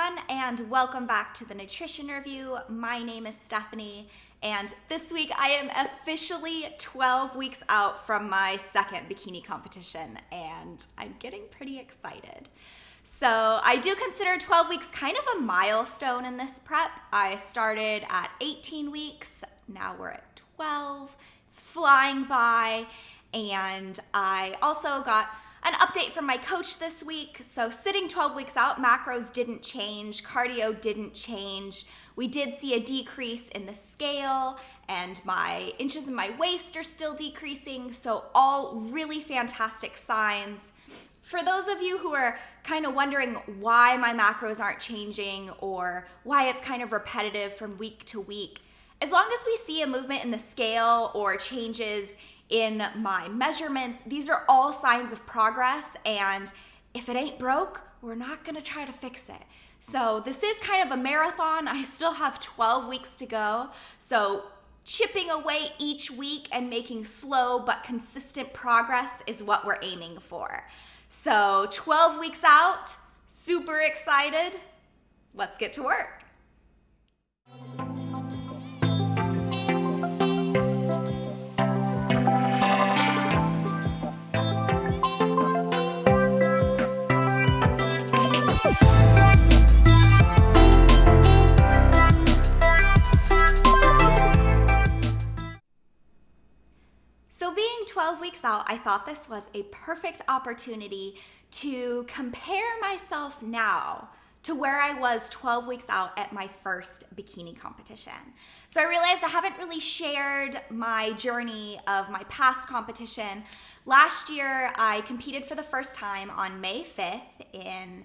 everyone, and welcome back to the Nutrition Review. My name is Stephanie, and this week I am officially 12 weeks out from my second bikini competition, and I'm getting pretty excited. So I do consider 12 weeks kind of a milestone in this prep. I started at 18 weeks, now we're at 12. It's flying by, and I also got an update from my coach this week. So sitting 12 weeks out, macros didn't change, cardio didn't change. We did see a decrease in the scale, and my inches in my waist are still decreasing. So all really fantastic signs. For those of you who are kind of wondering why my macros aren't changing or why it's kind of repetitive from week to week, as long as we see a movement in the scale or changes in my measurements, these are all signs of progress, and if it ain't broke, we're not gonna try to fix it. So this is kind of a marathon. I still have 12 weeks to go, so chipping away each week and making slow but consistent progress is what we're aiming for. So 12 weeks out, super excited. Let's get to work. So being 12 weeks out, I thought this was a perfect opportunity to compare myself now to where I was 12 weeks out at my first bikini competition. So I realized I haven't really shared my journey of my past competition. Last year, I competed for the first time on May 5th in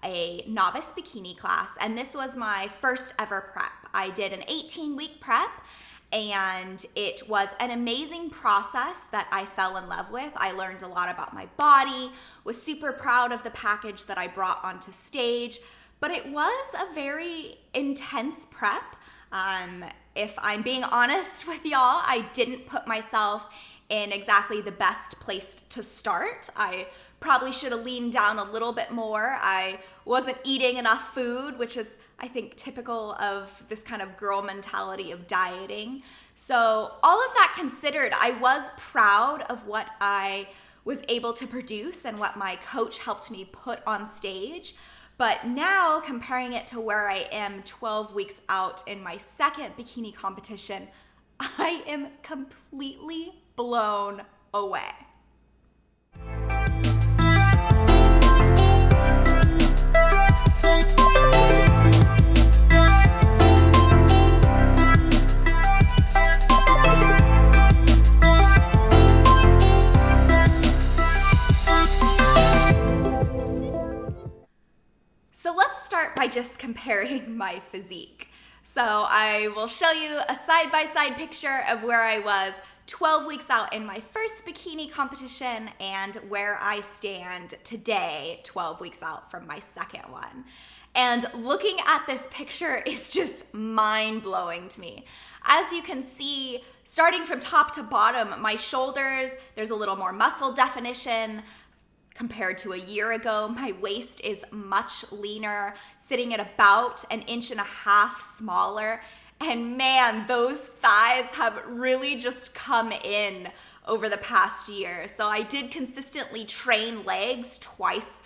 a novice bikini class, and this was my first ever prep. I did an 18-week prep, and it was an amazing process that I fell in love with. I learned a lot about my body, was super proud of the package that I brought onto stage, but it was a very intense prep. If I'm being honest with y'all, I didn't put myself in exactly the best place to start. I probably should have leaned down a little bit more. I wasn't eating enough food, which is, I think, typical of this kind of girl mentality of dieting. So all of that considered, I was proud of what I was able to produce and what my coach helped me put on stage. But now, comparing it to where I am 12 weeks out in my second bikini competition, I am completely blown away. So let's start by just comparing my physique. So I will show you a side-by-side picture of where I was 12 weeks out in my first bikini competition and where I stand today, 12 weeks out from my second one. And looking at this picture is just mind-blowing to me. As you can see, starting from top to bottom, my shoulders, there's a little more muscle definition. Compared to a year ago, my waist is much leaner, sitting at about 1.5 inches smaller. And man, those thighs have really just come in over the past year. So I did consistently train legs twice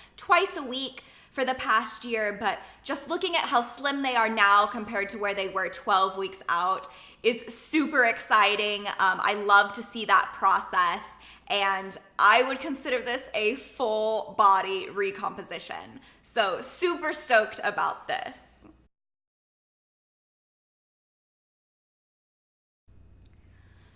a week for the past year, but just looking at how slim they are now compared to where they were 12 weeks out is super exciting. I love to see that process, and I would consider this a full body recomposition. So super stoked about this.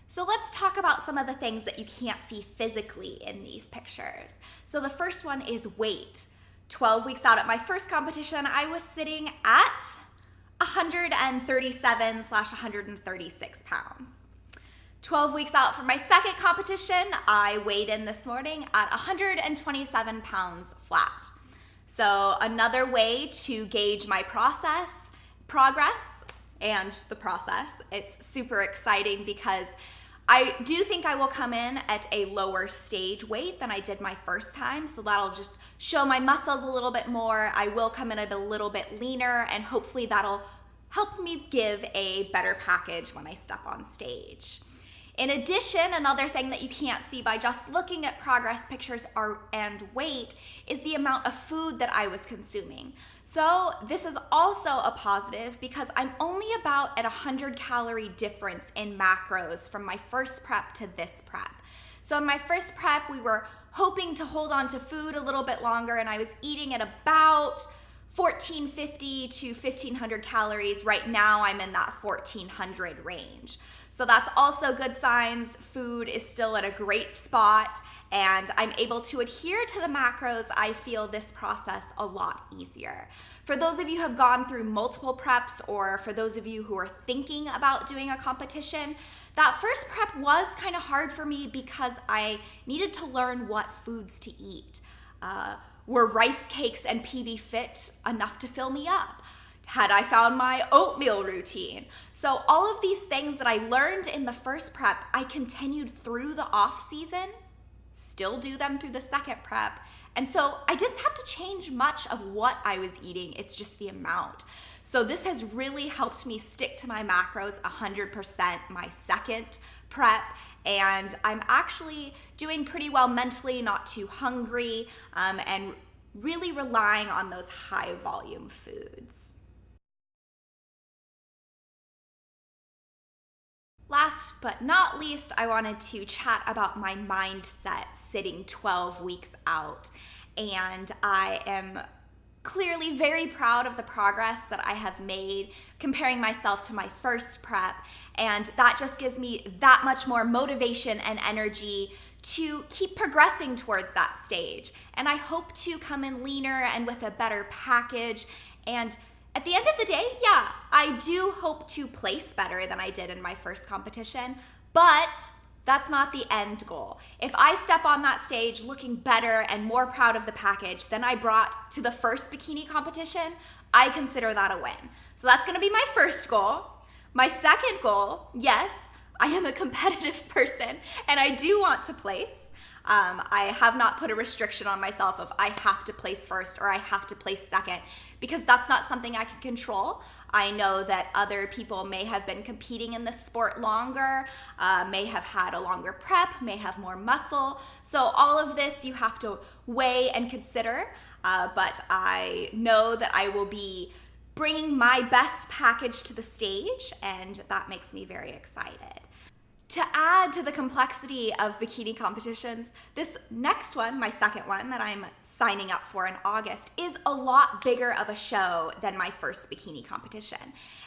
So let's talk about some of the things that you can't see physically in these pictures. So the first one is weight. 12 weeks out at my first competition, I was sitting at 137/136 pounds. 12 weeks out from my second competition, I weighed in this morning at 127 pounds flat. So another way to gauge my progress and the process, it's super exciting because I do think I will come in at a lower stage weight than I did my first time, so that'll just show my muscles a little bit more. I will come in at a little bit leaner, and hopefully that'll help me give a better package when I step on stage. In addition, another thing that you can't see by just looking at progress pictures and weight is the amount of food that I was consuming. So this is also a positive because I'm only about at 100 calorie difference in macros from my first prep to this prep. So in my first prep, we were hoping to hold on to food a little bit longer, and I was eating at about 1450 to 1500 calories. Right now I'm in that 1400 range. So that's also good signs. Food is still at a great spot and I'm able to adhere to the macros. I feel this process a lot easier. For those of you who have gone through multiple preps, or for those of you who are thinking about doing a competition, that first prep was kind of hard for me because I needed to learn what foods to eat. Were rice cakes and PB Fit enough to fill me up? Had I found my oatmeal routine? So all of these things that I learned in the first prep, I continued through the off season, still do them through the second prep. And so I didn't have to change much of what I was eating, it's just the amount. So this has really helped me stick to my macros 100% my second prep, and I'm actually doing pretty well mentally, not too hungry, and really relying on those high volume foods. Last but not least, I wanted to chat about my mindset sitting 12 weeks out. And I am clearly very proud of the progress that I have made comparing myself to my first prep. And that just gives me that much more motivation and energy to keep progressing towards that stage. And I hope to come in leaner and with a better package. And at the end of the day, yeah, I do hope to place better than I did in my first competition, but that's not the end goal. If I step on that stage looking better and more proud of the package than I brought to the first bikini competition, I consider that a win. So that's gonna be my first goal. My second goal, yes, I am a competitive person and I do want to place. I have not put a restriction on myself of I have to place first or I have to place second, because that's not something I can control. I know that other people may have been competing in this sport longer, may have had a longer prep, may have more muscle. So all of this you have to weigh and consider, but I know that I will be bringing my best package to the stage, and that makes me very excited. To add to the complexity of bikini competitions, this next one, my second one that I'm signing up for in August, is a lot bigger of a show than my first bikini competition.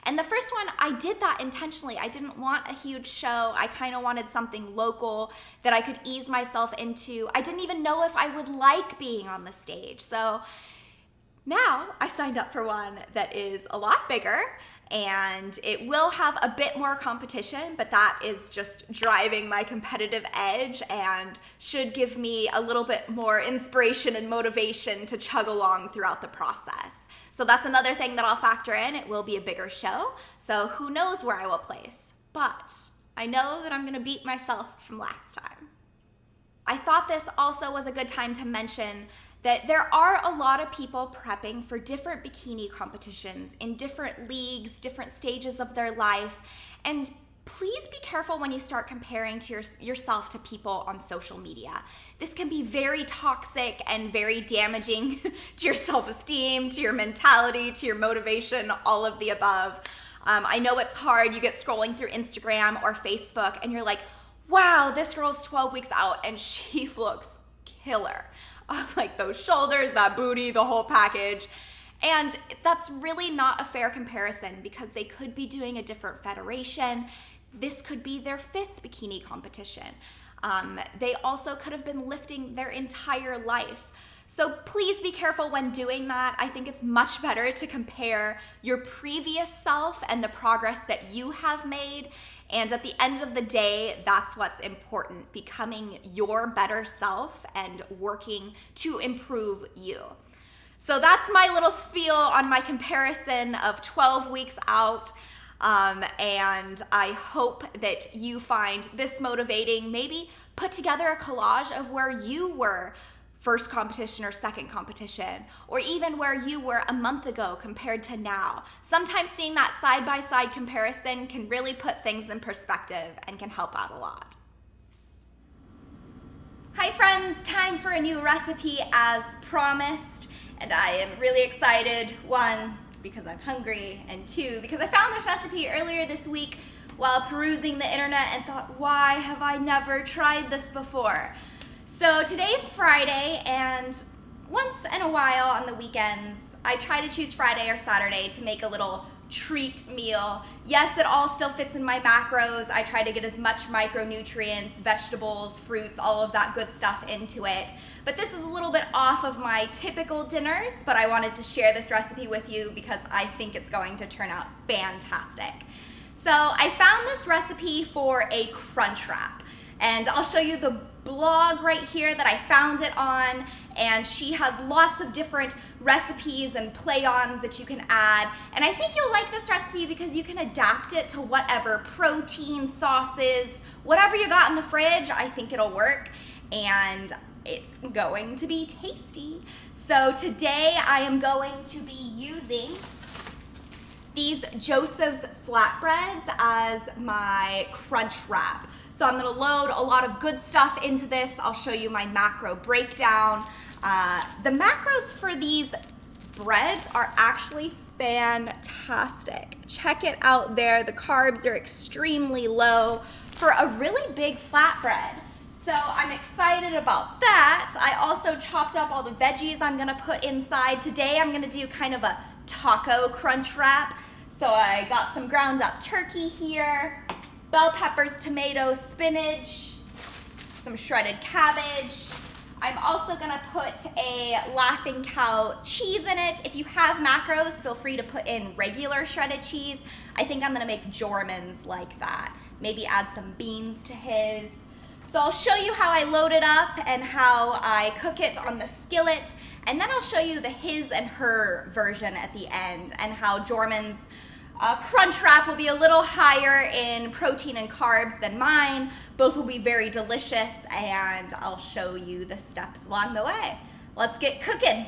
And the first one, I did that intentionally. I didn't want a huge show. I kind of wanted something local that I could ease myself into. I didn't even know if I would like being on the stage. So now I signed up for one that is a lot bigger, and it will have a bit more competition, but that is just driving my competitive edge and should give me a little bit more inspiration and motivation to chug along throughout the process. So that's another thing that I'll factor in. It will be a bigger show, so who knows where I will place, but I know that I'm gonna beat myself from last time. I thought this also was a good time to mention that there are a lot of people prepping for different bikini competitions in different leagues, different stages of their life, and please be careful when you start comparing to yourself to people on social media. This can be very toxic and very damaging to your self-esteem, to your mentality, to your motivation, all of the above. I know it's hard. You get scrolling through Instagram or Facebook and you're like, wow, this girl's 12 weeks out and she looks killer. Like those shoulders, that booty, the whole package. And that's really not a fair comparison because they could be doing a different federation. This could be their 5th bikini competition. They also could have been lifting their entire life. So please be careful when doing that. I think it's much better to compare your previous self and the progress that you have made. And at the end of the day, that's what's important, becoming your better self and working to improve you. So that's my little spiel on my comparison of 12 weeks out. And I hope that you find this motivating. Maybe put together a collage of where you were first competition or second competition, or even where you were a month ago compared to now. Sometimes seeing that side-by-side comparison can really put things in perspective and can help out a lot. Hi friends, time for a new recipe as promised, and I am really excited. One, because I'm hungry, and two, because I found this recipe earlier this week while perusing the internet and thought, why have I never tried this before? So today's Friday, and once in a while on the weekends, I try to choose Friday or Saturday to make a little treat meal. Yes, it all still fits in my macros. I try to get as much micronutrients, vegetables, fruits, all of that good stuff into it. But this is a little bit off of my typical dinners, but I wanted to share this recipe with you because I think it's going to turn out fantastic. So I found this recipe for a crunch wrap, and I'll show you the blog right here that I found it on, and she has lots of different recipes and play-ons that you can add, and I think you'll like this recipe because you can adapt it to whatever protein, sauces, whatever you got in the fridge. I think it'll work, and it's going to be tasty. So today I am going to be using these Joseph's flatbreads as my crunch wrap. So I'm gonna load a lot of good stuff into this. I'll show you my macro breakdown. The macros for these breads are actually fantastic. Check it out there. The carbs are extremely low for a really big flatbread. So I'm excited about that. I also chopped up all the veggies I'm gonna put inside. Today I'm gonna do kind of a taco crunch wrap. So I got some ground up turkey here, bell peppers, tomatoes, spinach, some shredded cabbage. I'm also gonna put a Laughing Cow cheese in it. If you have macros, feel free to put in regular shredded cheese. I think I'm gonna make Jorman's like that. Maybe add some beans to his. So I'll show you how I load it up and how I cook it on the skillet, and then I'll show you the his and her version at the end, and how Jorman's crunch wrap will be a little higher in protein and carbs than mine. Both will be very delicious, and I'll show you the steps along the way. Let's get cooking.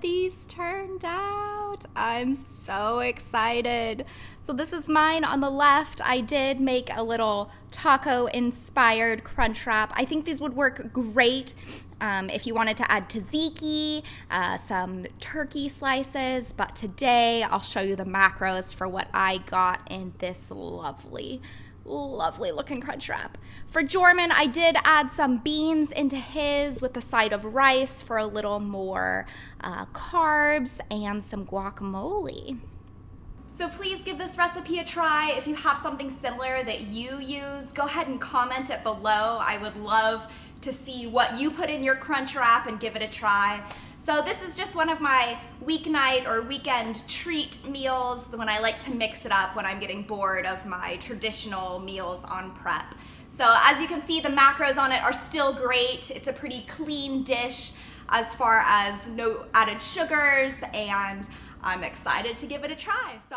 good these turned out. I'm so excited. So this is mine on the left. I did make a little taco-inspired crunch wrap. I think these would work great if you wanted to add tzatziki, some turkey slices, but today I'll show you the macros for what I got in this lovely looking crunch wrap. For Jorman, I did add some beans into his with a side of rice for a little more carbs and some guacamole. So please give this recipe a try. If you have something similar that you use, go ahead and comment it below. I would love to see what you put in your crunch wrap and give it a try. So this is just one of my weeknight or weekend treat meals when I like to mix it up when I'm getting bored of my traditional meals on prep. So as you can see, the macros on it are still great. It's a pretty clean dish as far as no added sugars, and I'm excited to give it a try. So